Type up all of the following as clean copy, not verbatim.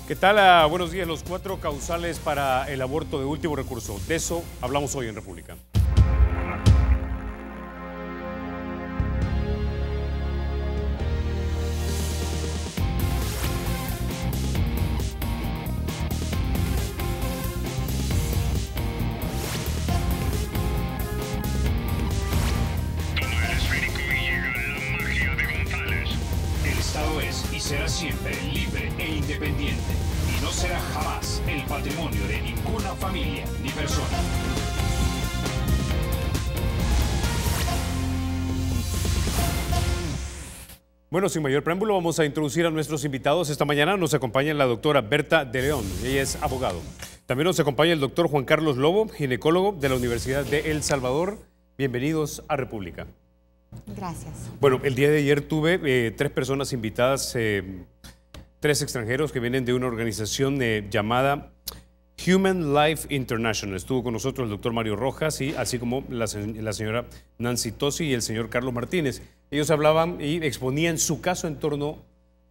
¿Qué tal? Buenos días. Los 4 causales para el aborto de último recurso. De eso hablamos hoy en República. Será siempre libre e independiente y no será jamás el patrimonio de ninguna familia ni persona. Bueno, sin mayor preámbulo, vamos a introducir a nuestros invitados. Esta mañana nos acompaña la doctora Berta de León, ella es abogado. También nos acompaña el doctor Juan Carlos Lobo, ginecólogo de la Universidad de El Salvador. Bienvenidos a República. Gracias. Bueno, el día de ayer tuve 3 personas invitadas, 3 extranjeros que vienen de una organización llamada Human Life International. Estuvo con nosotros el doctor Mario Rojas y así como la señora Nancy Tosi y el señor Carlos Martínez. Ellos hablaban y exponían su caso en torno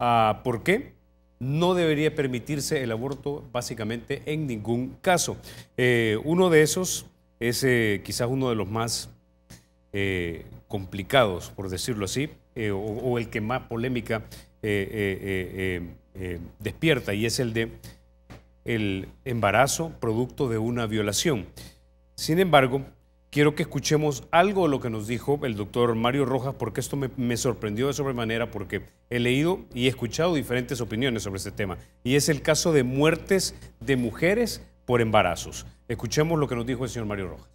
a por qué no debería permitirse el aborto básicamente en ningún caso. Uno de esos es quizás uno de los más complicados, por decirlo así, o el que más polémica despierta, y es el de el embarazo producto de una violación. Sin embargo, quiero que escuchemos algo de lo que nos dijo el doctor Mario Rojas, porque esto me sorprendió de sobremanera, porque he leído y he escuchado diferentes opiniones sobre este tema, y es el caso de muertes de mujeres por embarazos. Escuchemos lo que nos dijo el señor Mario Rojas.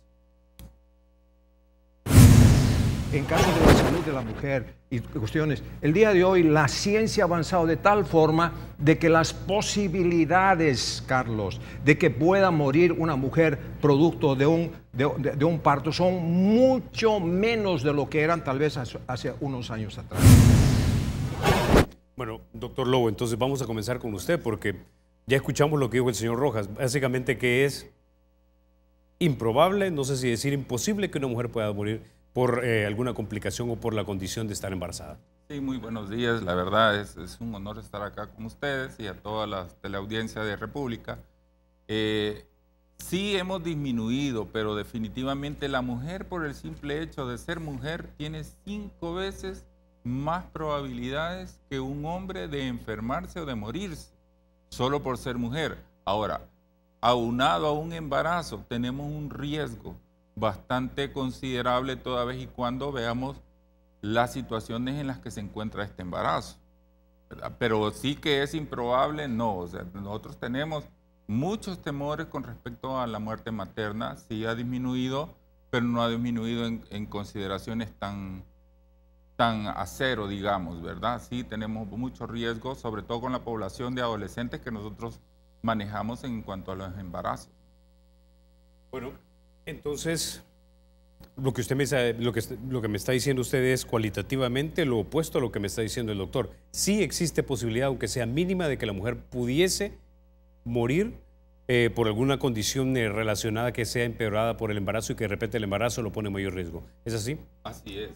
En caso de la salud de la mujer y cuestiones, el día de hoy la ciencia ha avanzado de tal forma de que las posibilidades, Carlos, de que pueda morir una mujer producto de un parto son mucho menos de lo que eran tal vez hace unos años atrás. Bueno, doctor Lobo, entonces vamos a comenzar con usted, porque ya escuchamos lo que dijo el señor Rojas, básicamente que es improbable, no sé si decir imposible, que una mujer pueda morir por alguna complicación o por la condición de estar embarazada. Sí, muy buenos días. La verdad es un honor estar acá con ustedes y a toda la teleaudiencia de República. Sí hemos disminuido, pero definitivamente la mujer, por el simple hecho de ser mujer, tiene 5 veces más probabilidades que un hombre de enfermarse o de morirse, solo por ser mujer. Ahora, aunado a un embarazo, tenemos un riesgo bastante considerable toda vez y cuando veamos las situaciones en las que se encuentra este embarazo, ¿verdad? Pero sí que es improbable, no. O sea, nosotros tenemos muchos temores con respecto a la muerte materna. Sí ha disminuido, pero no ha disminuido en consideraciones tan a cero, digamos, ¿verdad? Sí tenemos muchos riesgos, sobre todo con la población de adolescentes que nosotros manejamos en cuanto a los embarazos. Bueno, entonces, lo que me está diciendo usted es cualitativamente lo opuesto a lo que me está diciendo el doctor. Sí existe posibilidad, aunque sea mínima, de que la mujer pudiese morir por alguna condición relacionada que sea empeorada por el embarazo y que de repente el embarazo lo pone en mayor riesgo. ¿Es así? Así es.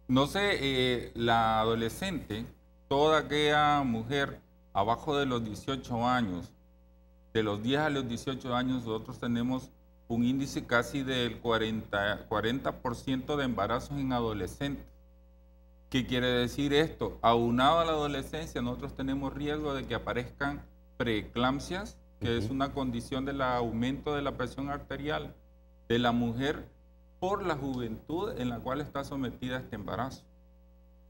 No sé, la adolescente, toda aquella mujer abajo de los 18 años, de los 10 a los 18 años, nosotros tenemos un índice casi del 40% de embarazos en adolescentes. ¿Qué quiere decir esto? Aunado a la adolescencia, nosotros tenemos riesgo de que aparezcan preeclampsias, que es una condición del aumento de la presión arterial de la mujer por la juventud en la cual está sometida a este embarazo.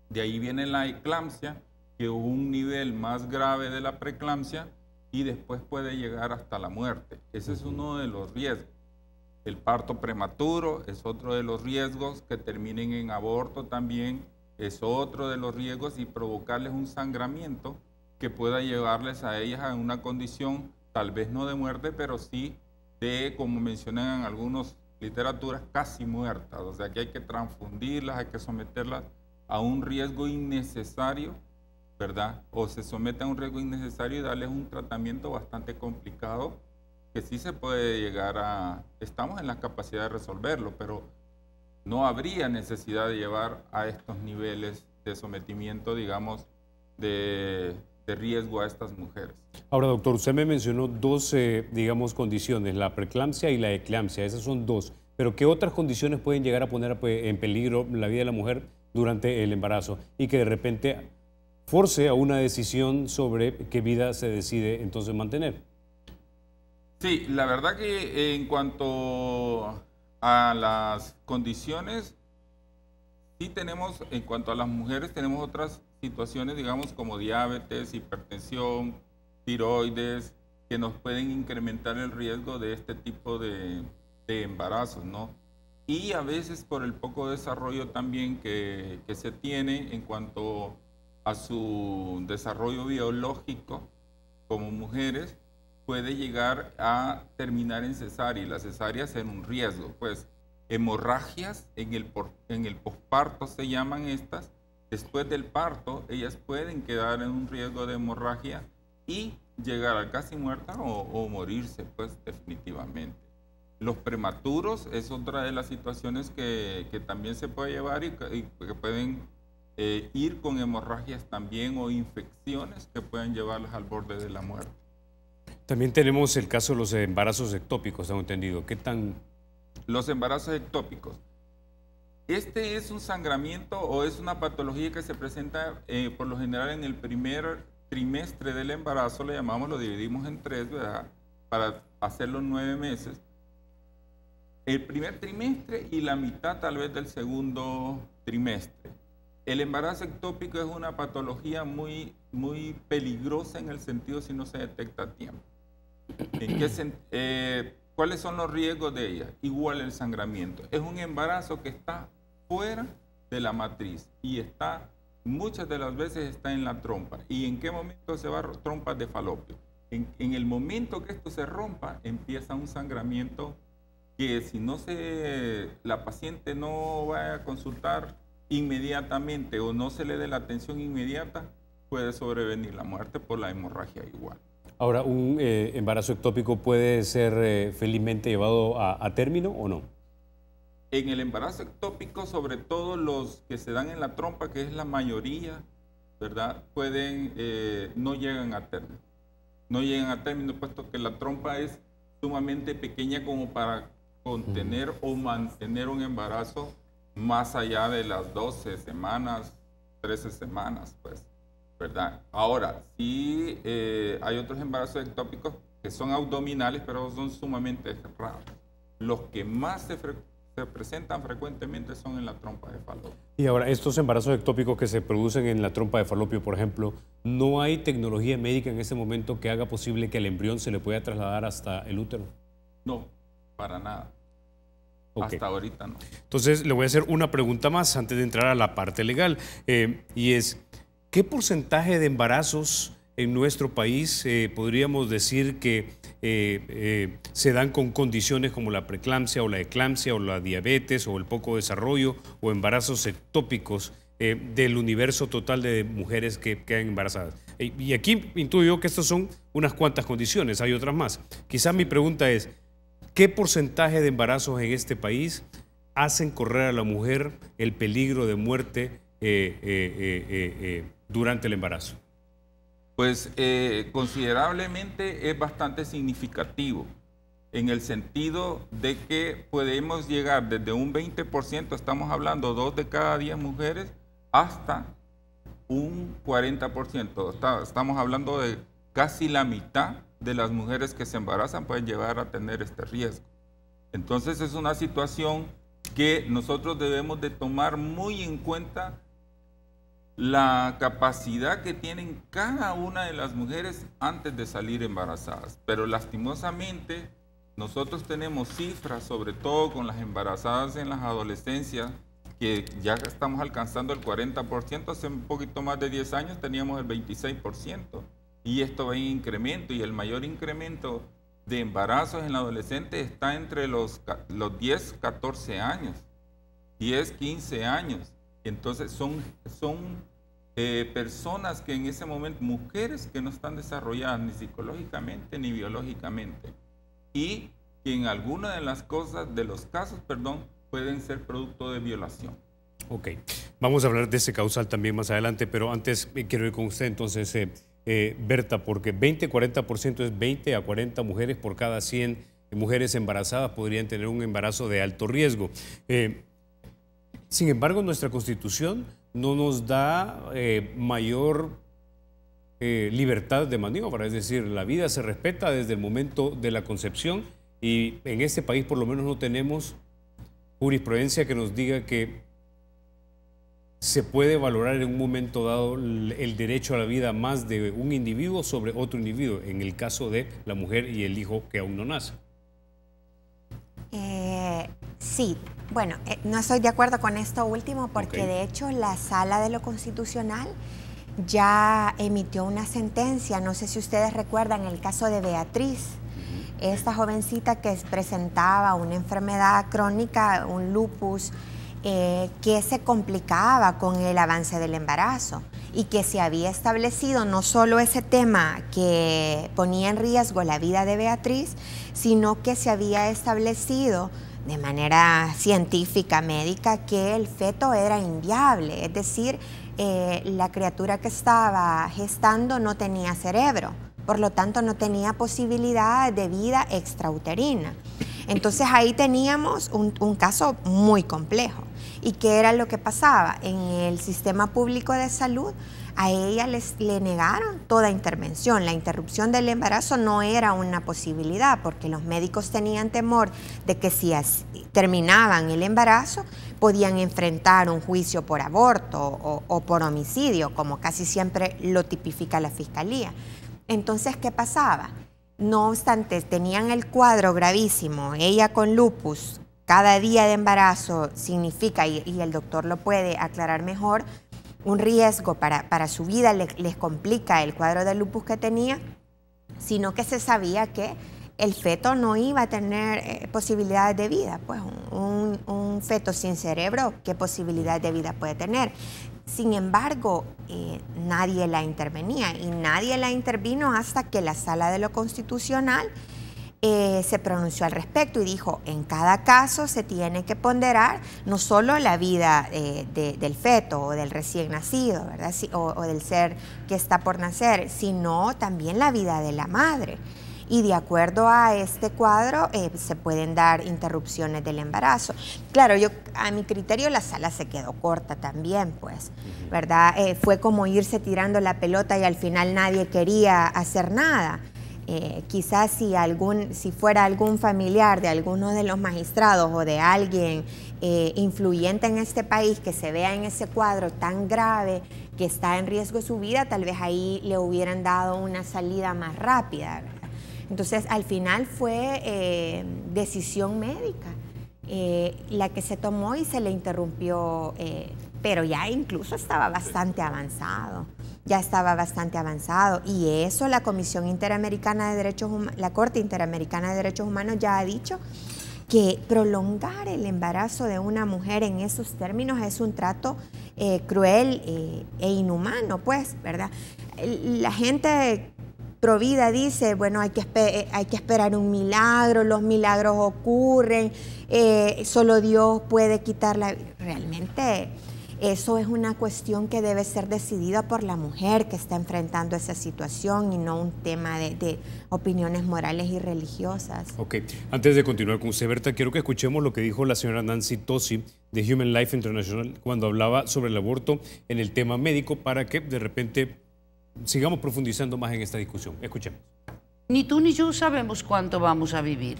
De ahí viene la eclampsia, que es un nivel más grave de la preeclampsia y después puede llegar hasta la muerte. Ese es uno de los riesgos. El parto prematuro es otro de los riesgos, que terminen en aborto también es otro de los riesgos, y provocarles un sangramiento que pueda llevarles a ellas a una condición tal vez no de muerte, pero sí de, como mencionan en algunas literaturas, casi muertas. O sea que hay que transfundirlas, hay que someterlas a un riesgo innecesario, ¿verdad? O se somete a un riesgo innecesario y darles un tratamiento bastante complicado, que sí se puede llegar a... Estamos en la capacidad de resolverlo, pero no habría necesidad de llevar a estos niveles de sometimiento, digamos, de de riesgo a estas mujeres. Ahora, doctor, usted me mencionó dos, digamos, condiciones, la preeclampsia y la eclampsia. Esas son dos. Pero ¿qué otras condiciones pueden llegar a poner en peligro la vida de la mujer durante el embarazo y que de repente force a una decisión sobre qué vida se decide entonces mantener? Sí, la verdad que en cuanto a las condiciones, sí tenemos, en cuanto a las mujeres, tenemos otras situaciones, digamos, como diabetes, hipertensión, tiroides, que nos pueden incrementar el riesgo de este tipo de embarazos, ¿no? Y a veces por el poco desarrollo también que se tiene en cuanto a su desarrollo biológico como mujeres, puede llegar a terminar en cesárea, y las cesáreas en un riesgo, pues hemorragias en el posparto se llaman estas. Después del parto, ellas pueden quedar en un riesgo de hemorragia y llegar a casi muerta o morirse, pues definitivamente. Los prematuros es otra de las situaciones que también se puede llevar y que pueden ir con hemorragias también o infecciones que pueden llevarlas al borde de la muerte. También tenemos el caso de los embarazos ectópicos, tengo entendido. ¿Qué tan...? Los embarazos ectópicos. Este es un sangramiento o es una patología que se presenta por lo general en el primer trimestre del embarazo, le llamamos, lo dividimos en 3, ¿verdad? Para hacerlo 9 meses. El primer trimestre y la mitad tal vez del segundo trimestre. El embarazo ectópico es una patología muy peligrosa en el sentido si no se detecta a tiempo. ¿Cuáles son los riesgos de ella? Igual el sangramiento. Es un embarazo que está fuera de la matriz y muchas de las veces está en la trompa. ¿Y en qué momento se va a trompas de falopio? En el momento que esto se rompa, empieza un sangramiento que si la paciente no va a consultar inmediatamente o no se le dé la atención inmediata, puede sobrevenir la muerte por la hemorragia igual. Ahora, ¿un embarazo ectópico puede ser felizmente llevado a término o no? En el embarazo ectópico, sobre todo los que se dan en la trompa, que es la mayoría, ¿verdad? No llegan a término. No llegan a término, puesto que la trompa es sumamente pequeña como para contener o mantener un embarazo más allá de las 12 semanas, 13 semanas, pues, ¿verdad? Ahora, sí hay otros embarazos ectópicos que son abdominales, pero son sumamente raros. Los que más se presentan frecuentemente son en la trompa de falopio. Y ahora, estos embarazos ectópicos que se producen en la trompa de falopio, por ejemplo, ¿no hay tecnología médica en ese momento que haga posible que el embrión se le pueda trasladar hasta el útero? No, para nada. Okay. Hasta ahorita no. Entonces, le voy a hacer una pregunta más antes de entrar a la parte legal. Y es, ¿qué porcentaje de embarazos en nuestro país podríamos decir que se dan con condiciones como la preeclampsia o la eclampsia o la diabetes o el poco desarrollo o embarazos ectópicos del universo total de mujeres que quedan embarazadas? Y aquí intuyo que estas son unas cuantas condiciones, hay otras más. Quizás mi pregunta es, ¿qué porcentaje de embarazos en este país hacen correr a la mujer el peligro de muerte durante el embarazo? Pues considerablemente es bastante significativo, en el sentido de que podemos llegar desde un 20%, estamos hablando 2 de cada 10 mujeres, hasta un 40%. Estamos hablando de casi la mitad de las mujeres que se embarazan pueden llegar a tener este riesgo. Entonces es una situación que nosotros debemos de tomar muy en cuenta la capacidad que tienen cada una de las mujeres antes de salir embarazadas. Pero lastimosamente nosotros tenemos cifras, sobre todo con las embarazadas en las adolescencias, que ya estamos alcanzando el 40%, hace un poquito más de 10 años teníamos el 26%. Y esto va en incremento, y el mayor incremento de embarazos en la adolescente está entre los 10, 14 años, 10, 15 años. Entonces son personas que en ese momento, mujeres que no están desarrolladas ni psicológicamente ni biológicamente, y que en alguna de los casos, pueden ser producto de violación. Ok, vamos a hablar de ese causal también más adelante, pero antes quiero ir con usted entonces. Berta, porque 20-40% es 20 a 40 mujeres por cada 100 mujeres embarazadas podrían tener un embarazo de alto riesgo. Sin embargo, nuestra Constitución no nos da mayor libertad de maniobra, es decir, la vida se respeta desde el momento de la concepción y en este país por lo menos no tenemos jurisprudencia que nos diga que se puede valorar en un momento dado el derecho a la vida más de un individuo sobre otro individuo, en el caso de la mujer y el hijo que aún no nace. Sí, bueno, no estoy de acuerdo con esto último porque de hecho la Sala de lo Constitucional ya emitió una sentencia, no sé si ustedes recuerdan el caso de Beatriz, esta jovencita que presentaba una enfermedad crónica, un lupus, que se complicaba con el avance del embarazo y que se había establecido no solo ese tema que ponía en riesgo la vida de Beatriz, sino que se había establecido de manera científica, médica, que el feto era inviable, es decir, la criatura que estaba gestando no tenía cerebro, por lo tanto no tenía posibilidad de vida extrauterina. Entonces ahí teníamos un caso muy complejo. ¿Y qué era lo que pasaba? En el sistema público de salud a ella le negaron toda intervención. La interrupción del embarazo no era una posibilidad porque los médicos tenían temor de que si terminaban el embarazo podían enfrentar un juicio por aborto o por homicidio, como casi siempre lo tipifica la fiscalía. Entonces, ¿qué pasaba? No obstante, tenían el cuadro gravísimo, ella con lupus, cada día de embarazo significa, y el doctor lo puede aclarar mejor, un riesgo para su vida, les complica el cuadro de lupus que tenía, sino que se sabía que el feto no iba a tener posibilidades de vida. Pues un feto sin cerebro, ¿qué posibilidad de vida puede tener? Sin embargo, nadie la intervenía y nadie la intervino hasta que la Sala de lo Constitucional se pronunció al respecto y dijo, en cada caso se tiene que ponderar no solo la vida del feto o del recién nacido, ¿verdad? O del ser que está por nacer, sino también la vida de la madre. Y de acuerdo a este cuadro se pueden dar interrupciones del embarazo. Claro, a mi criterio la sala se quedó corta también, pues, ¿verdad? Fue como irse tirando la pelota y al final nadie quería hacer nada. Quizás si fuera algún familiar de alguno de los magistrados o de alguien influyente en este país que se vea en ese cuadro tan grave que está en riesgo su vida, tal vez ahí le hubieran dado una salida más rápida, ¿verdad? Entonces, al final fue decisión médica la que se tomó y se le interrumpió, pero ya incluso estaba bastante avanzado. Ya estaba bastante avanzado y eso la Comisión Interamericana de Derechos Humanos, la Corte Interamericana de Derechos Humanos ya ha dicho que prolongar el embarazo de una mujer en esos términos es un trato cruel e inhumano, pues, ¿verdad? La gente provida dice, bueno, hay que esperar un milagro, los milagros ocurren, solo Dios puede quitar la vida. Realmente eso es una cuestión que debe ser decidida por la mujer que está enfrentando esa situación y no un tema de opiniones morales y religiosas. Ok, antes de continuar con usted, Berta, quiero que escuchemos lo que dijo la señora Nancy Tosi de Human Life International cuando hablaba sobre el aborto en el tema médico para que de repente sigamos profundizando más en esta discusión. Escuchemos. Ni tú ni yo sabemos cuánto vamos a vivir.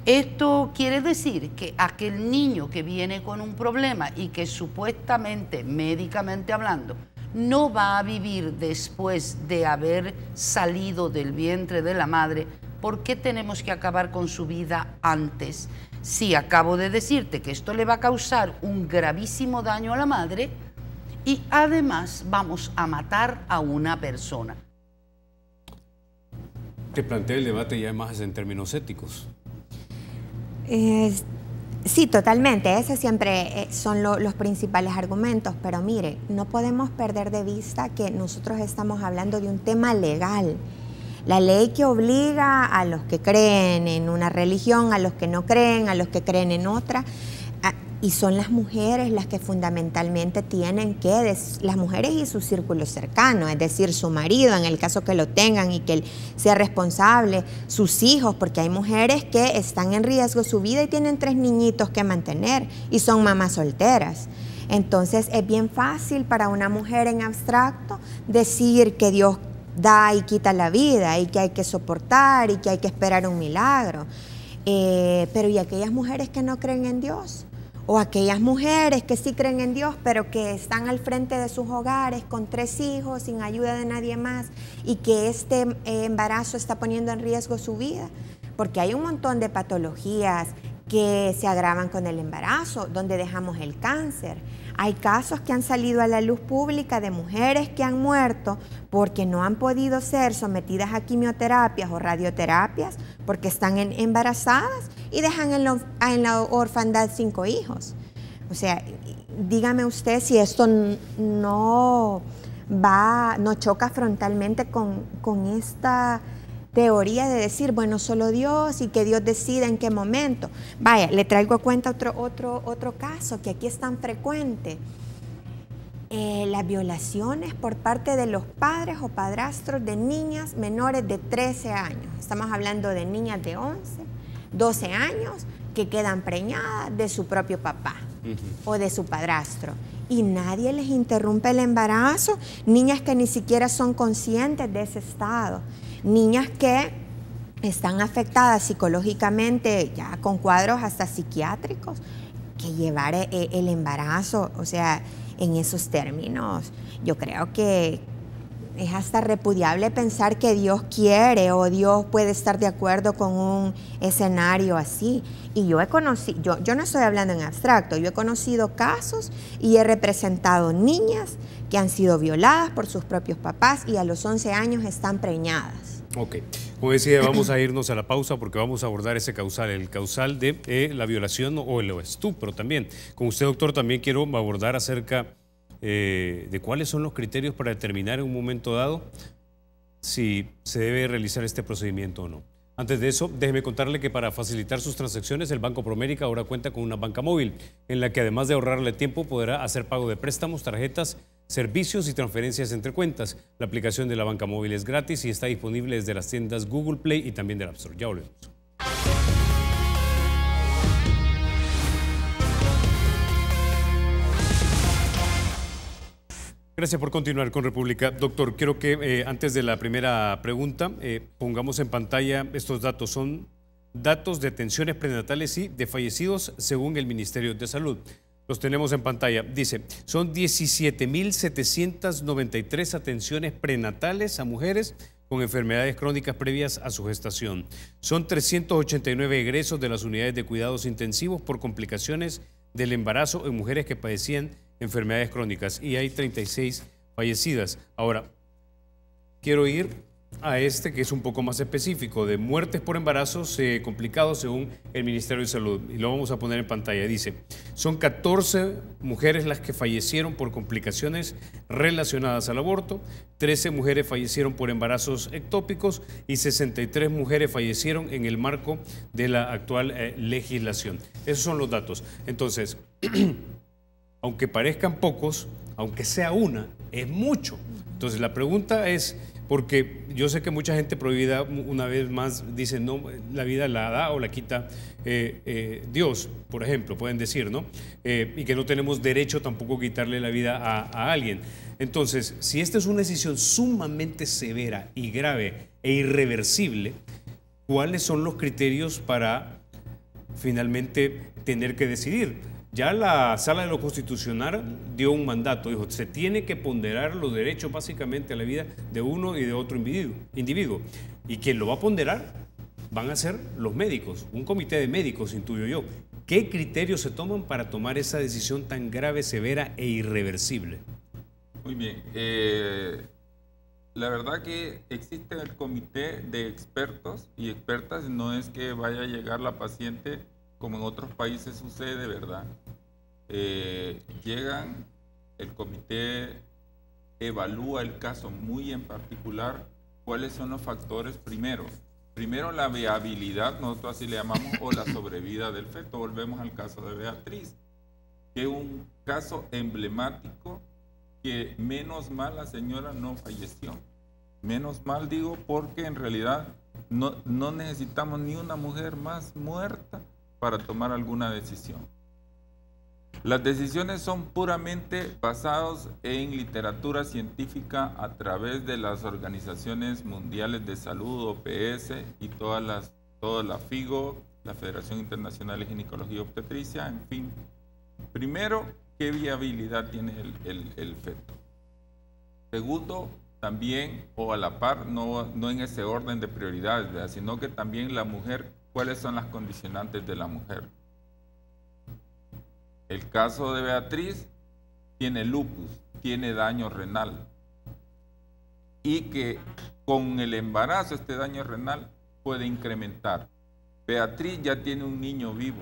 Esto quiere decir que aquel niño que viene con un problema y que supuestamente, médicamente hablando, no va a vivir después de haber salido del vientre de la madre, ¿por qué tenemos que acabar con su vida antes? Si acabo de decirte que esto le va a causar un gravísimo daño a la madre y además vamos a matar a una persona. Te plantea el debate ya más en términos éticos. Sí, totalmente. Esos siempre son los principales argumentos, pero mire, no podemos perder de vista que nosotros estamos hablando de un tema legal. La ley que obliga a los que creen en una religión, a los que no creen, a los que creen en otra, Y son las mujeres las que fundamentalmente tienen que, las mujeres y su círculo cercano, es decir, su marido, en el caso que lo tengan y que él sea responsable, sus hijos, porque hay mujeres que están en riesgo su vida y tienen 3 niñitos que mantener y son mamás solteras. Entonces es bien fácil para una mujer en abstracto decir que Dios da y quita la vida y que hay que soportar y que hay que esperar un milagro. Pero ¿y aquellas mujeres que no creen en Dios? O aquellas mujeres que sí creen en Dios, pero que están al frente de sus hogares con 3 hijos, sin ayuda de nadie más, y que este embarazo está poniendo en riesgo su vida. Porque hay un montón de patologías que se agravan con el embarazo, donde dejamos el cáncer. Hay casos que han salido a la luz pública de mujeres que han muerto porque no han podido ser sometidas a quimioterapias o radioterapias porque están embarazadas y dejan en la orfandad 5 hijos. O sea, dígame usted si esto no choca frontalmente con esta teoría de decir, bueno, solo Dios y que Dios decida en qué momento. Vaya, le traigo a cuenta otro caso que aquí es tan frecuente. Las violaciones por parte de los padres o padrastros de niñas menores de 13 años. Estamos hablando de niñas de 11, 12 años que quedan preñadas de su propio papá o de su padrastro. Y nadie les interrumpe el embarazo. Niñas que ni siquiera son conscientes de ese estado. Niñas que están afectadas psicológicamente, ya con cuadros hasta psiquiátricos, que llevar el embarazo, o sea, en esos términos, yo creo que es hasta repudiable pensar que Dios quiere o Dios puede estar de acuerdo con un escenario así. Y yo no estoy hablando en abstracto, yo he conocido casos y he representado niñas que han sido violadas por sus propios papás y a los 11 años están preñadas. Ok, como decía, vamos a irnos a la pausa porque vamos a abordar ese causal, el causal de la violación o el estupro también. Con usted, doctor, también quiero abordar acerca de cuáles son los criterios para determinar en un momento dado si se debe realizar este procedimiento o no. Antes de eso, déjeme contarle que para facilitar sus transacciones, el Banco Promérica ahora cuenta con una banca móvil en la que además de ahorrarle tiempo, podrá hacer pago de préstamos, tarjetas, servicios y transferencias entre cuentas. La aplicación de la banca móvil es gratis y está disponible desde las tiendas Google Play y también del App Store. Ya volvemos. Gracias por continuar con República. Doctor, quiero que antes de la primera pregunta pongamos en pantalla estos datos. Son datos de atenciones prenatales y de fallecidos según el Ministerio de Salud. Los tenemos en pantalla. Dice, son 17.793 atenciones prenatales a mujeres con enfermedades crónicas previas a su gestación. Son 389 egresos de las unidades de cuidados intensivos por complicaciones del embarazo en mujeres que padecían enfermedades crónicas y hay 36 fallecidas. Ahora, quiero ir a este que es un poco más específico, de muertes por embarazos complicados según el Ministerio de Salud, y lo vamos a poner en pantalla. Dice, son 14 mujeres las que fallecieron por complicaciones relacionadas al aborto, 13 mujeres fallecieron por embarazos ectópicos y 63 mujeres fallecieron en el marco de la actual legislación. Esos son los datos. Entonces, aunque parezcan pocos, aunque sea una, es mucho. Entonces la pregunta es, porque yo sé que mucha gente prohibida una vez más dice, no, la vida la da o la quita Dios, por ejemplo, pueden decir, ¿no? Y que no tenemos derecho tampoco a quitarle la vida a alguien. Entonces, si esta es una decisión sumamente severa y grave e irreversible, ¿cuáles son los criterios para finalmente tener que decidir? Ya la Sala de lo Constitucional dio un mandato, dijo, se tiene que ponderar los derechos básicamente a la vida de uno y de otro individuo. Y quien lo va a ponderar van a ser los médicos, un comité de médicos, intuyo yo. ¿Qué criterios se toman para tomar esa decisión tan grave, severa e irreversible? Muy bien. La verdad que existe el comité de expertos y expertas, no es que vaya a llegar la paciente como en otros países sucede, ¿verdad? Llegan, el comité evalúa el caso muy en particular, cuáles son los factores primero. Primero la viabilidad, nosotros así le llamamos, o la sobrevida del feto. Volvemos al caso de Beatriz. que es un caso emblemático que menos mal la señora no falleció. Menos mal digo porque en realidad no necesitamos ni una mujer más muerta para tomar alguna decisión. Las decisiones son puramente basadas en literatura científica a través de las organizaciones mundiales de salud, OPS y toda la FIGO, la Federación Internacional de Ginecología y Obstetricia, en fin. Primero, ¿qué viabilidad tiene el feto? Segundo, también, o a la par, no en ese orden de prioridades, ¿verdad? Sino que también la mujer, ¿cuáles son las condicionantes de la mujer? El caso de Beatriz tiene lupus, tiene daño renal, y que con el embarazo este daño renal puede incrementar. Beatriz ya tiene un niño vivo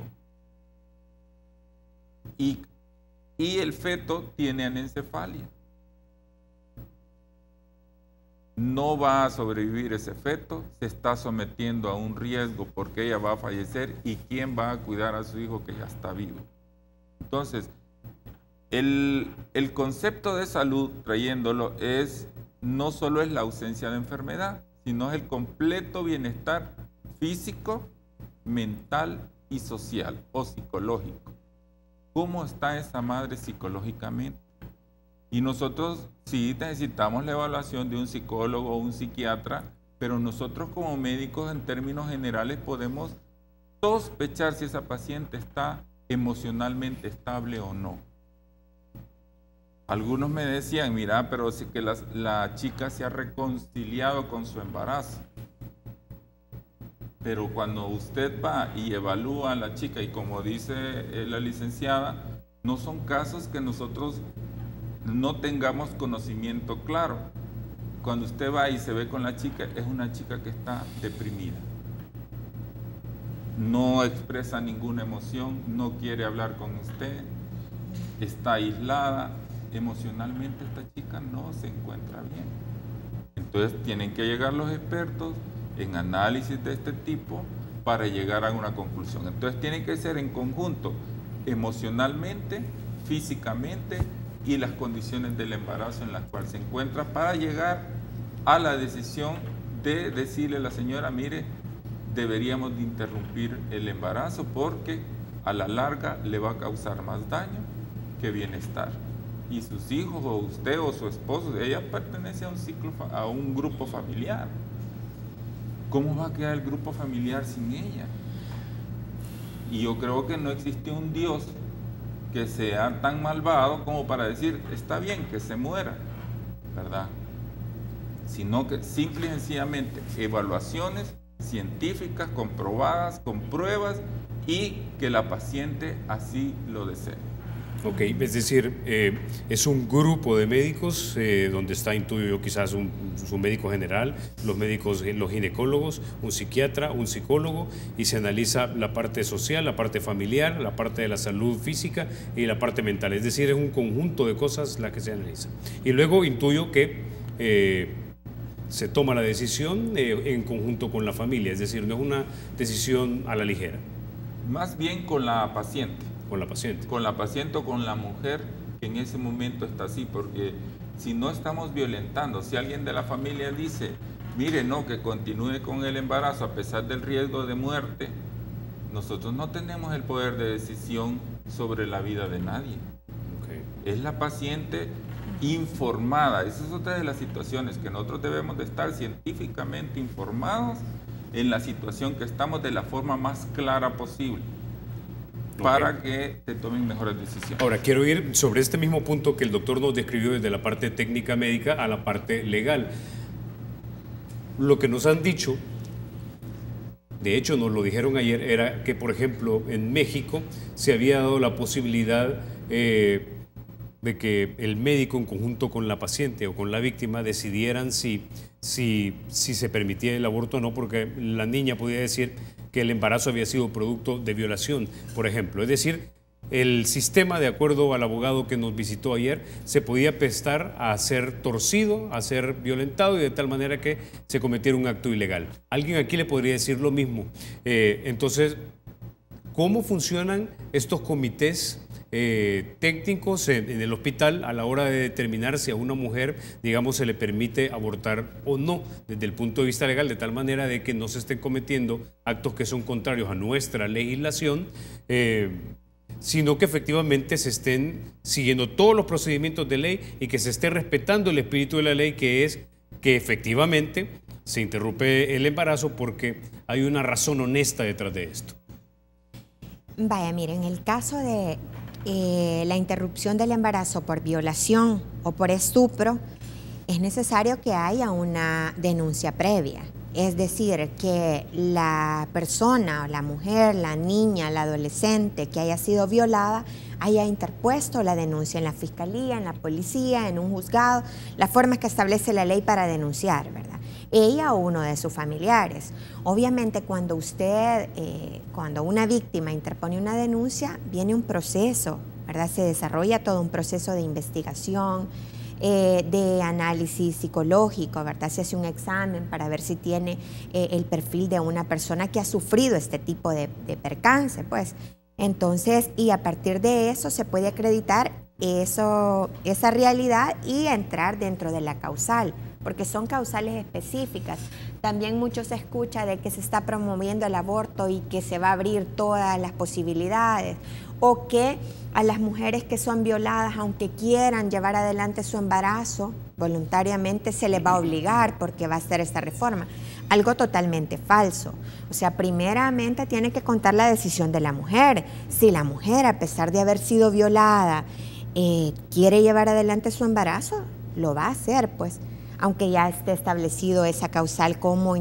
y el feto tiene anencefalia. No va a sobrevivir ese feto, se está sometiendo a un riesgo porque ella va a fallecer, y ¿quién va a cuidar a su hijo que ya está vivo? Entonces, el concepto de salud, trayéndolo, no solo es la ausencia de enfermedad, sino es el completo bienestar físico, mental y social o psicológico. ¿Cómo está esa madre psicológicamente? Y nosotros sí necesitamos la evaluación de un psicólogo o un psiquiatra, pero nosotros como médicos en términos generales podemos sospechar si esa paciente está emocionalmente estable o no. Algunos me decían, mira, pero sí que la chica se ha reconciliado con su embarazo. Pero cuando usted va y evalúa a la chica, y como dice la licenciada, no son casos que nosotros no tengamos conocimiento claro. Cuando usted va y se ve con la chica, es una chica que está deprimida. No expresa ninguna emoción, no quiere hablar con usted, está aislada. Emocionalmente esta chica no se encuentra bien. Entonces tienen que llegar los expertos en análisis de este tipo para llegar a una conclusión. Entonces tienen que ser en conjunto, emocionalmente, físicamente y las condiciones del embarazo en las cuales se encuentra, para llegar a la decisión de decirle a la señora, mire, deberíamos de interrumpir el embarazo porque a la larga le va a causar más daño que bienestar. Y sus hijos, o usted o su esposo, ella pertenece a un grupo familiar. ¿Cómo va a quedar el grupo familiar sin ella? Y yo creo que no existe un Dios que sea tan malvado como para decir, está bien que se muera, ¿verdad? Sino que simple y sencillamente evaluaciones científicas comprobadas, con pruebas, y que la paciente así lo desee. Ok, es decir, es un grupo de médicos donde está, intuyo yo, quizás un médico general, los médicos, los ginecólogos, un psiquiatra, un psicólogo, y se analiza la parte social, la parte familiar, la parte de la salud física y la parte mental. Es decir, es un conjunto de cosas la que se analiza. Y luego intuyo que se toma la decisión en conjunto con la familia, es decir, no es una decisión a la ligera. Más bien con la paciente. Con la paciente. Con la paciente o con la mujer que en ese momento está así, porque si no estamos violentando, si alguien de la familia dice, mire, no, que continúe con el embarazo a pesar del riesgo de muerte, nosotros no tenemos el poder de decisión sobre la vida de nadie. Okay. Es la paciente informada. Esa es otra de las situaciones, que nosotros debemos de estar científicamente informados en la situación que estamos de la forma más clara posible. Para que se tomen mejores decisiones. Ahora, quiero ir sobre este mismo punto que el doctor nos describió desde la parte técnica médica a la parte legal. Lo que nos han dicho, de hecho nos lo dijeron ayer, era que, por ejemplo, en México se había dado la posibilidad de que el médico en conjunto con la paciente o con la víctima decidieran si se permitía el aborto o no, porque la niña podía decir que el embarazo había sido producto de violación, por ejemplo. Es decir, el sistema, de acuerdo al abogado que nos visitó ayer, se podía prestar a ser torcido, a ser violentado, y de tal manera que se cometiera un acto ilegal. Alguien aquí le podría decir lo mismo. Entonces, ¿cómo funcionan estos comités técnicos en el hospital a la hora de determinar si a una mujer, digamos, se le permite abortar o no, desde el punto de vista legal, de tal manera de que no se estén cometiendo actos que son contrarios a nuestra legislación, sino que efectivamente se estén siguiendo todos los procedimientos de ley y que se esté respetando el espíritu de la ley, que es que efectivamente se interrumpe el embarazo porque hay una razón honesta detrás de esto. Vaya, miren, en el caso de la interrupción del embarazo por violación o por estupro, es necesario que haya una denuncia previa. Es decir, que la persona, la mujer, la niña, la adolescente que haya sido violada haya interpuesto la denuncia en la fiscalía, en la policía, en un juzgado, las formas que establece la ley para denunciar, ¿verdad? Ella o uno de sus familiares. Obviamente cuando cuando una víctima interpone una denuncia, viene un proceso, ¿verdad? Se desarrolla todo un proceso de investigación, de análisis psicológico, ¿verdad? Se hace un examen para ver si tiene el perfil de una persona que ha sufrido este tipo de percance, pues. Entonces, y a partir de eso se puede acreditar esa realidad y entrar dentro de la causal, porque son causales específicas. También mucho se escucha de que se está promoviendo el aborto y que se va a abrir todas las posibilidades, o que a las mujeres que son violadas, aunque quieran llevar adelante su embarazo, voluntariamente se les va a obligar porque va a ser esta reforma. Algo totalmente falso. O sea, primeramente tiene que contar la decisión de la mujer. Si la mujer, a pesar de haber sido violada, quiere llevar adelante su embarazo, lo va a hacer, pues, aunque ya esté establecido esa causal como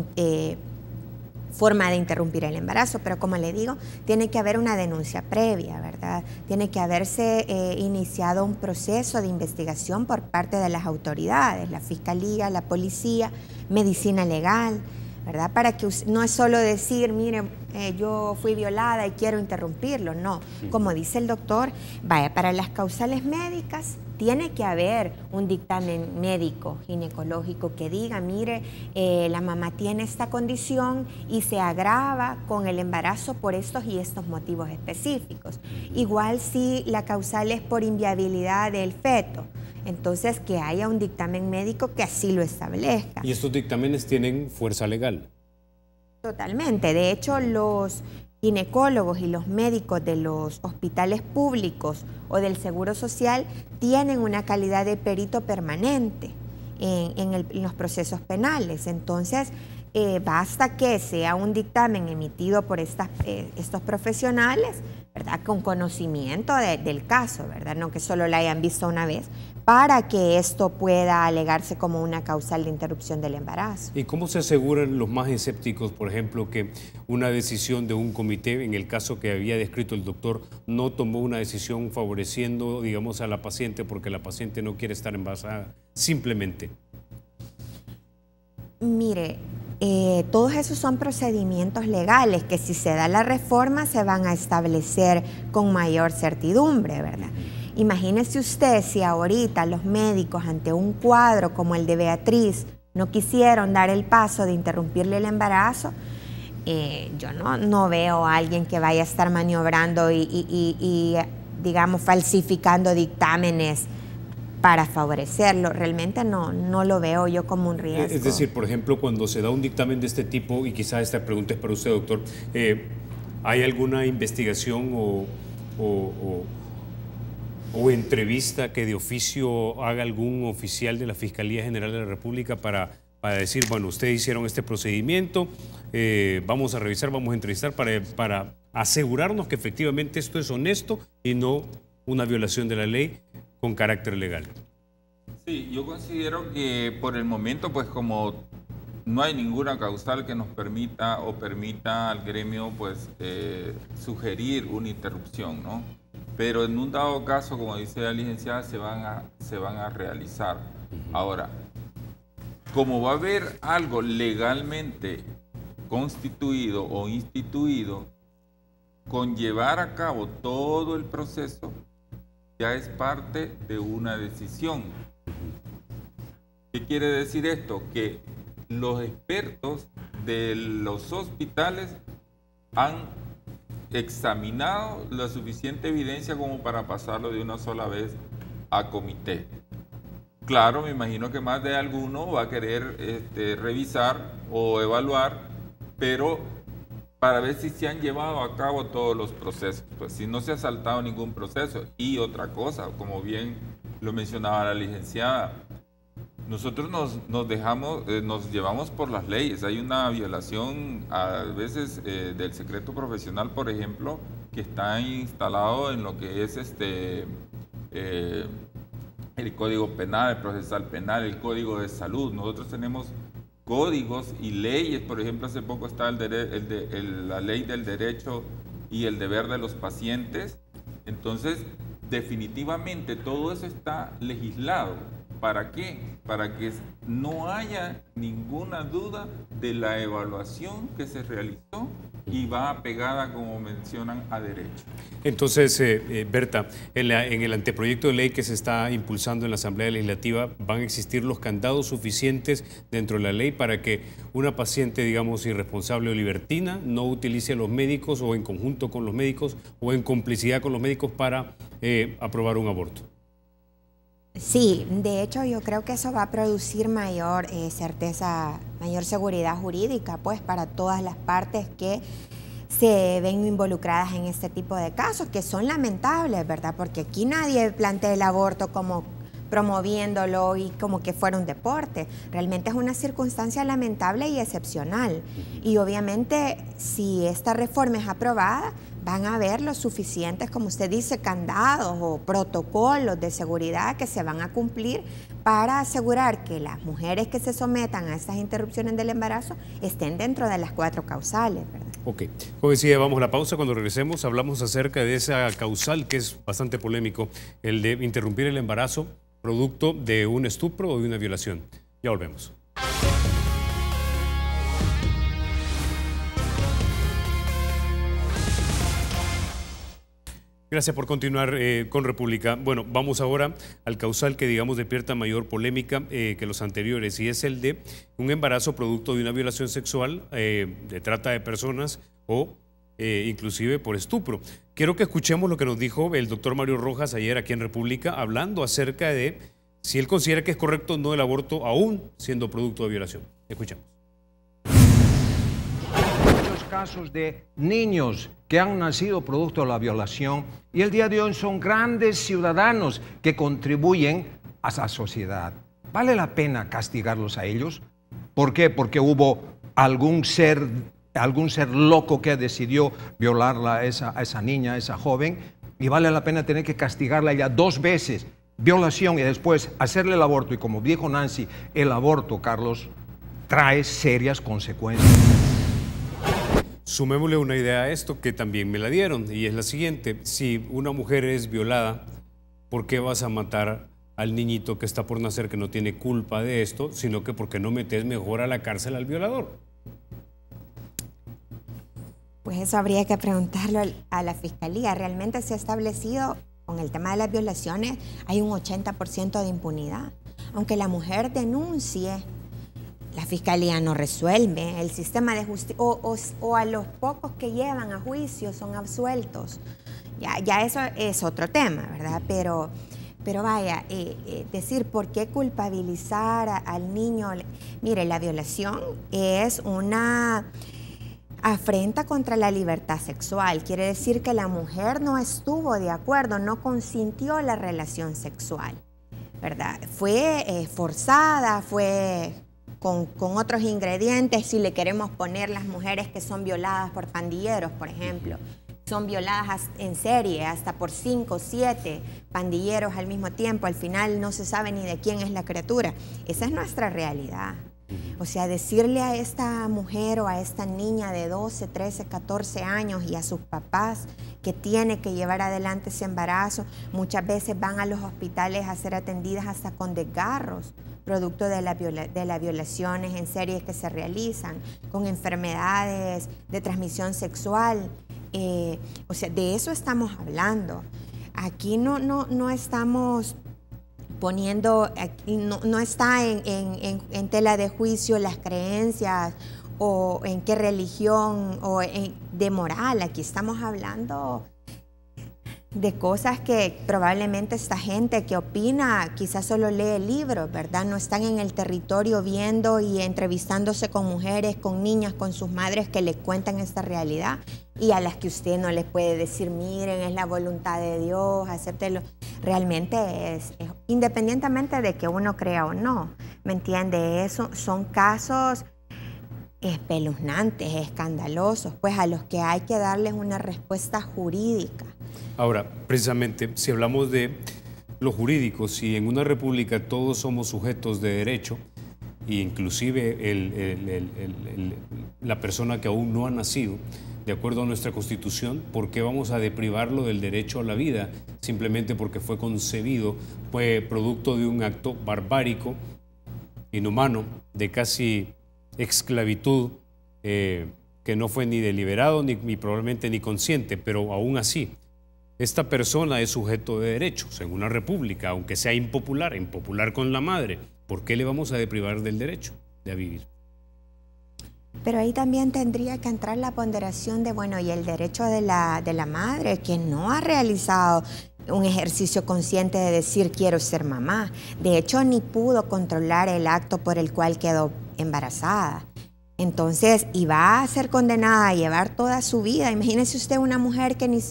forma de interrumpir el embarazo. Pero como le digo, tiene que haber una denuncia previa, ¿verdad? Tiene que haberse iniciado un proceso de investigación por parte de las autoridades, la fiscalía, la policía, medicina legal, ¿verdad? Para que no es solo decir, mire, yo fui violada y quiero interrumpirlo, no. Como dice el doctor, vaya, para las causales médicas tiene que haber un dictamen médico, ginecológico, que diga, mire, la mamá tiene esta condición y se agrava con el embarazo por estos y estos motivos específicos. Igual si la causal es por inviabilidad del feto, entonces que haya un dictamen médico que así lo establezca. ¿Y estos dictámenes tienen fuerza legal? Totalmente. De hecho, los ginecólogos y los médicos de los hospitales públicos o del Seguro Social tienen una calidad de perito permanente en los procesos penales. Entonces, basta que sea un dictamen emitido por estos profesionales, ¿verdad? Con conocimiento del caso, ¿verdad? No que solo la hayan visto una vez, para que esto pueda alegarse como una causal de interrupción del embarazo. ¿Y cómo se aseguran los más escépticos, por ejemplo, que una decisión de un comité, en el caso que había descrito el doctor, no tomó una decisión favoreciendo, digamos, a la paciente porque la paciente no quiere estar embarazada, simplemente? Mire, todos esos son procedimientos legales que si se da la reforma se van a establecer con mayor certidumbre, ¿verdad? Imagínese usted si ahorita los médicos ante un cuadro como el de Beatriz no quisieron dar el paso de interrumpirle el embarazo. Yo no veo a alguien que vaya a estar maniobrando y digamos, falsificando dictámenes para favorecerlo. Realmente no lo veo yo como un riesgo. Es decir, por ejemplo, cuando se da un dictamen de este tipo, y quizás esta pregunta es para usted, doctor, ¿hay alguna investigación o entrevista que de oficio haga algún oficial de la Fiscalía General de la República para decir, bueno, ustedes hicieron este procedimiento, vamos a revisar, vamos a entrevistar para asegurarnos que efectivamente esto es honesto y no una violación de la ley con carácter legal? Sí, yo considero que por el momento, pues como no hay ninguna causal que nos permita o permita al gremio, pues, sugerir una interrupción, ¿no? Pero en un dado caso, como dice la licenciada, se van a realizar. Ahora, como va a haber algo legalmente constituido o instituido, con llevar a cabo todo el proceso, ya es parte de una decisión. ¿Qué quiere decir esto? Que los expertos de los hospitales han examinado la suficiente evidencia como para pasarlo de una sola vez a comité. Claro, me imagino que más de alguno va a querer revisar o evaluar, pero para ver si se han llevado a cabo todos los procesos, pues si no se ha saltado ningún proceso. Y otra cosa, como bien lo mencionaba la licenciada, nosotros nos llevamos por las leyes. Hay una violación a veces del secreto profesional, por ejemplo, que está instalado en lo que es el Código Penal, el Procesal Penal, el Código de Salud. Nosotros tenemos códigos y leyes. Por ejemplo, hace poco está la ley del derecho y el deber de los pacientes. Entonces, definitivamente todo eso está legislado. ¿Para qué? Para que no haya ninguna duda de la evaluación que se realizó y va apegada, como mencionan, a derecho. Entonces, Berta, en el anteproyecto de ley que se está impulsando en la Asamblea Legislativa, ¿van a existir los candados suficientes dentro de la ley para que una paciente, digamos, irresponsable o libertina no utilice a los médicos o en conjunto con los médicos o en complicidad con los médicos para aprobar un aborto? Sí, de hecho yo creo que eso va a producir mayor certeza, mayor seguridad jurídica, pues para todas las partes que se ven involucradas en este tipo de casos, que son lamentables, ¿verdad? Porque aquí nadie plantea el aborto como promoviéndolo y como que fuera un deporte. Realmente es una circunstancia lamentable y excepcional. Y obviamente, si esta reforma es aprobada, van a haber los suficientes, como usted dice, candados o protocolos de seguridad que se van a cumplir para asegurar que las mujeres que se sometan a estas interrupciones del embarazo estén dentro de las 4 causales, ¿verdad? Ok. Como decía, vamos a la pausa. Cuando regresemos hablamos acerca de esa causal que es bastante polémico, el de interrumpir el embarazo producto de un estupro o de una violación. Ya volvemos. Gracias por continuar con República. Bueno, vamos ahora al causal que, digamos, despierta mayor polémica que los anteriores, y es el de un embarazo producto de una violación sexual, de trata de personas o inclusive por estupro. Quiero que escuchemos lo que nos dijo el doctor Mario Rojas ayer aquí en República, hablando acerca de si él considera que es correcto o no el aborto aún siendo producto de violación. Escuchemos. Muchos casos de niños que han nacido producto de la violación y el día de hoy son grandes ciudadanos que contribuyen a la sociedad. ¿Vale la pena castigarlos a ellos? ¿Por qué? Porque hubo algún ser loco que decidió violarla a esa niña, a esa joven, y vale la pena tener que castigarla ya 2 veces, violación y después hacerle el aborto. Y como dijo Nancy, el aborto, Carlos, trae serias consecuencias. Sumémosle una idea a esto que también me la dieron, y es la siguiente: si una mujer es violada, ¿por qué vas a matar al niñito que está por nacer, que no tiene culpa de esto, sino que porque no metes mejor a la cárcel al violador? Pues eso habría que preguntarlo a la Fiscalía. Realmente se ha establecido, con el tema de las violaciones, hay un 80% de impunidad. Aunque la mujer denuncie, la Fiscalía no resuelve. El sistema de justicia, o a los pocos que llevan a juicio son absueltos. Ya eso es otro tema, ¿verdad? Pero vaya, decir por qué culpabilizar al niño. Mire, la violación es una afrenta contra la libertad sexual. Quiere decir que la mujer no estuvo de acuerdo, no consintió la relación sexual, ¿verdad? Fue forzada, fue con otros ingredientes. Si le queremos poner las mujeres que son violadas por pandilleros, por ejemplo, son violadas en serie, hasta por 5 o 7 pandilleros al mismo tiempo. Al final no se sabe ni de quién es la criatura. Esa es nuestra realidad. O sea, decirle a esta mujer o a esta niña de 12, 13, 14 años y a sus papás que tiene que llevar adelante ese embarazo, muchas veces van a los hospitales a ser atendidas hasta con desgarros, producto de las violaciones en serie que se realizan, con enfermedades de transmisión sexual. O sea, de eso estamos hablando. Aquí no estamos poniendo, no está en tela de juicio las creencias o en qué religión o de moral. Aquí estamos hablando de cosas que probablemente esta gente que opina quizás solo lee libros, ¿verdad? No están en el territorio viendo y entrevistándose con mujeres, con niñas, con sus madres que les cuentan esta realidad y a las que usted no les puede decir, miren, es la voluntad de Dios, acéptelo. Realmente es independientemente de que uno crea o no, ¿me entiende? Eso son casos espeluznantes, escandalosos, pues a los que hay que darles una respuesta jurídica. Ahora, precisamente, si hablamos de lo jurídico, si en una república todos somos sujetos de derecho, e inclusive la persona que aún no ha nacido, de acuerdo a nuestra Constitución, ¿por qué vamos a deprivarlo del derecho a la vida? Simplemente porque fue concebido, fue producto de un acto barbárico, inhumano, de casi esclavitud, que no fue ni deliberado ni probablemente ni consciente, pero aún así, esta persona es sujeto de derechos en una república, aunque sea impopular con la madre. ¿Por qué le vamos a deprivar del derecho de vivir? Pero ahí también tendría que entrar la ponderación de, bueno, y el derecho de la madre, que no ha realizado un ejercicio consciente de decir quiero ser mamá. De hecho, ni pudo controlar el acto por el cual quedó embarazada. Entonces, y va a ser condenada a llevar toda su vida. Imagínese usted una mujer que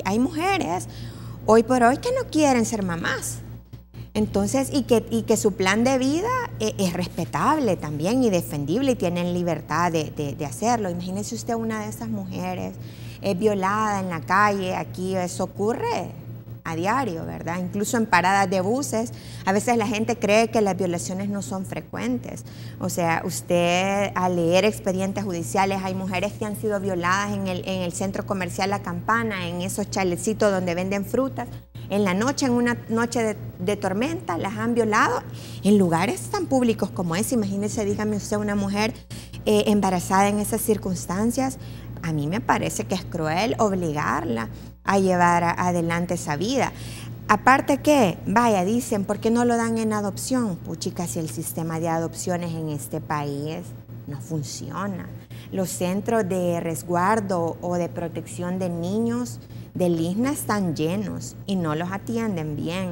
hay mujeres hoy por hoy que no quieren ser mamás. Entonces, y que su plan de vida es respetable también y defendible y tienen libertad de hacerlo. Imagínese usted una de esas mujeres violada en la calle. Aquí eso ocurre a diario, ¿verdad? Incluso en paradas de buses, a veces la gente cree que las violaciones no son frecuentes. O sea, usted al leer expedientes judiciales, hay mujeres que han sido violadas en el centro comercial La Campana, en esos chalecitos donde venden frutas. En la noche, en una noche de tormenta, las han violado en lugares tan públicos como ese. Imagínese, dígame usted, una mujer embarazada en esas circunstancias. A mí me parece que es cruel obligarla a llevar adelante esa vida. Aparte que, vaya, dicen, ¿por qué no lo dan en adopción? Puchica, si el sistema de adopciones en este país no funciona. Los centros de resguardo o de protección de niños del ISNA están llenos y no los atienden bien.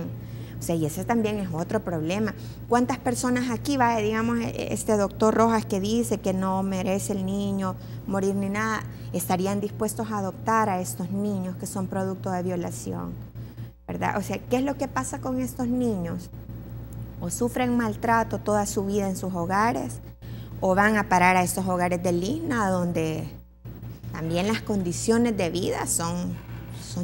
O sea, y ese también es otro problema. ¿Cuántas personas aquí, vaya, digamos, este doctor Rojas que dice que no merece el niño morir ni nada, estarían dispuestos a adoptar a estos niños que son producto de violación? ¿Verdad? O sea, ¿qué es lo que pasa con estos niños? O sufren maltrato toda su vida en sus hogares, o van a parar a estos hogares del ISNA, donde también las condiciones de vida son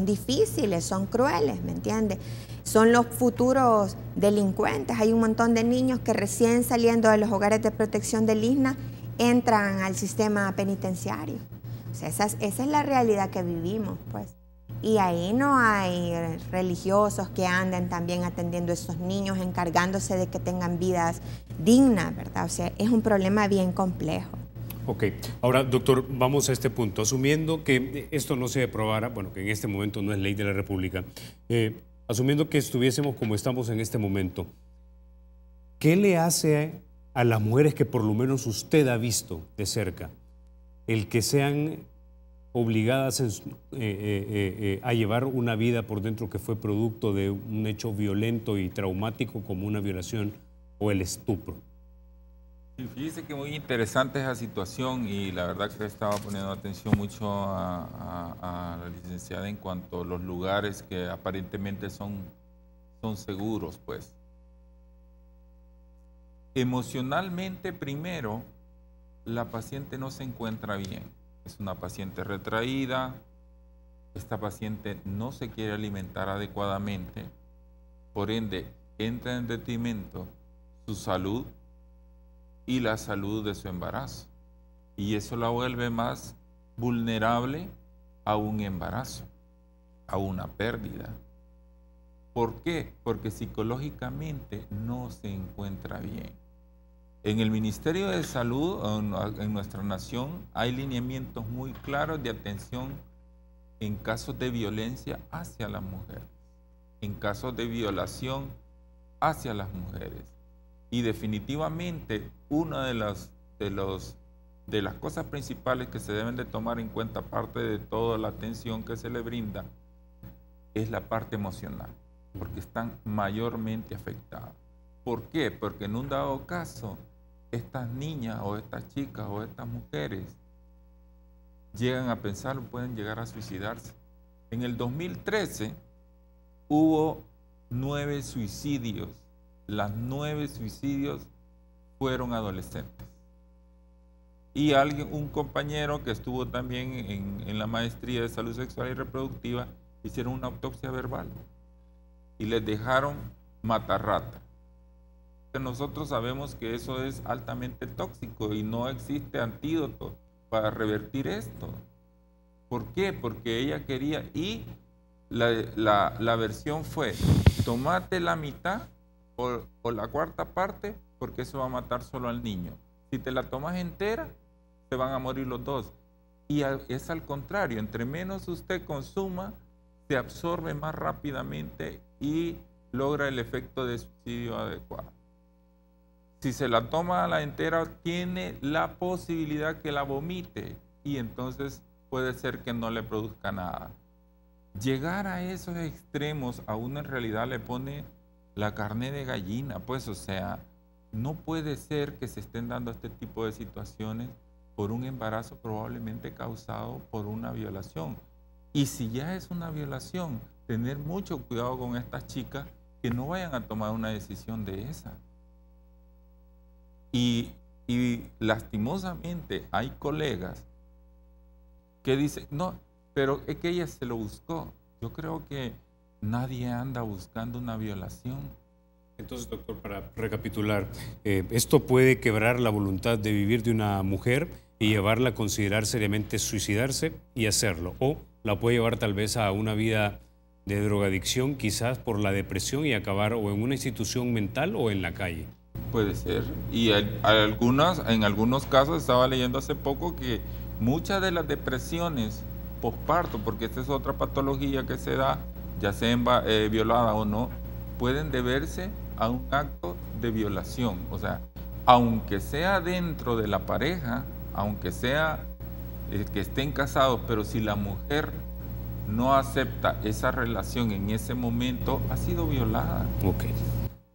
difíciles, son crueles, ¿me entiendes? Son los futuros delincuentes. Hay un montón de niños que recién saliendo de los hogares de protección del ISNA entran al sistema penitenciario. O sea, esa es la realidad que vivimos, pues. Y ahí no hay religiosos que anden también atendiendo a estos niños, encargándose de que tengan vidas dignas, ¿verdad? O sea, es un problema bien complejo. Ok, ahora doctor, vamos a este punto. Asumiendo que esto no se aprobara, bueno, que en este momento no es ley de la República, asumiendo que estuviésemos como estamos en este momento, ¿qué le hace a las mujeres que por lo menos usted ha visto de cerca el que sean obligadas a llevar una vida por dentro que fue producto de un hecho violento y traumático como una violación o el estupro? Sí, fíjese que muy interesante esa situación y la verdad que estaba poniendo atención mucho a la licenciada en cuanto a los lugares que aparentemente son seguros, pues. Emocionalmente, primero, la paciente no se encuentra bien. Es una paciente retraída, esta paciente no se quiere alimentar adecuadamente, por ende, entra en detrimento su salud y la salud de su embarazo. Y eso la vuelve más vulnerable a un embarazo, a una pérdida. ¿Por qué? Porque psicológicamente no se encuentra bien. En el Ministerio de Salud, en nuestra nación, hay lineamientos muy claros de atención en casos de violencia hacia las mujeres, en casos de violación hacia las mujeres. Y definitivamente uno de los de las cosas principales que se deben de tomar en cuenta, aparte de toda la atención que se le brinda, es la parte emocional, porque están mayormente afectadas. ¿Por qué? Porque en un dado caso, estas niñas o estas chicas o estas mujeres llegan a pensar o pueden llegar a suicidarse. En el 2013 hubo 9 suicidios. Las 9 suicidios fueron adolescentes. Y un compañero que estuvo también en la maestría de salud sexual y reproductiva, hicieron una autopsia verbal y les dejaron matarrata. Nosotros sabemos que eso es altamente tóxico y no existe antídoto para revertir esto. ¿Por qué? Porque ella quería, y la versión fue, tomate la mitad o la cuarta parte, porque eso va a matar solo al niño. Si te la tomas entera, se van a morir los dos. Y es al contrario, entre menos usted consuma, se absorbe más rápidamente y logra el efecto de suicidio adecuado. Si se la toma a la entera, tiene la posibilidad que la vomite y entonces puede ser que no le produzca nada. Llegar a esos extremos a uno en realidad le pone la carne de gallina, pues, o sea, no puede ser que se estén dando este tipo de situaciones por un embarazo probablemente causado por una violación. Y si ya es una violación, tener mucho cuidado con estas chicas que no vayan a tomar una decisión de esa. Y lastimosamente hay colegas que dicen, no, pero es que ella se lo buscó. Yo creo que nadie anda buscando una violación. Entonces, doctor, para recapitular, esto puede quebrar la voluntad de vivir de una mujer y llevarla a considerar seriamente suicidarse y hacerlo. O la puede llevar tal vez a una vida de drogadicción, quizás por la depresión, y acabar o en una institución mental o en la calle. Puede ser. Y en algunos casos estaba leyendo hace poco que muchas de las depresiones posparto, porque esta es otra patología que se da, ya sea violada o no, pueden deberse a un acto de violación. O sea, aunque sea dentro de la pareja, aunque sea que estén casados, pero si la mujer no acepta esa relación en ese momento, ha sido violada. Ok.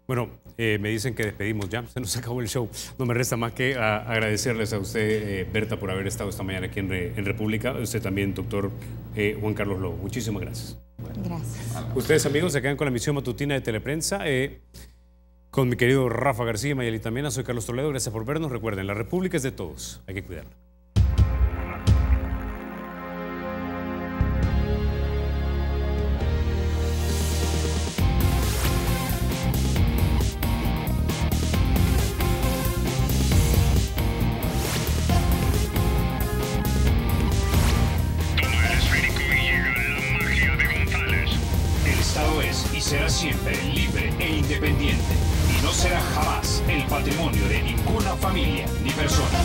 Bueno, me dicen que despedimos ya, se nos acabó el show. No me resta más que agradecerles a usted, Berta, por haber estado esta mañana aquí en República. Usted también, doctor Juan Carlos Lobo. Muchísimas gracias. Gracias. Ustedes, amigos, se quedan con la emisión matutina de Teleprensa. Con mi querido Rafa García y Mayelita Mena, soy Carlos Toledo. Gracias por vernos. Recuerden, la República es de todos. Hay que cuidarla. Será siempre libre e independiente y no será jamás el patrimonio de ninguna familia ni persona.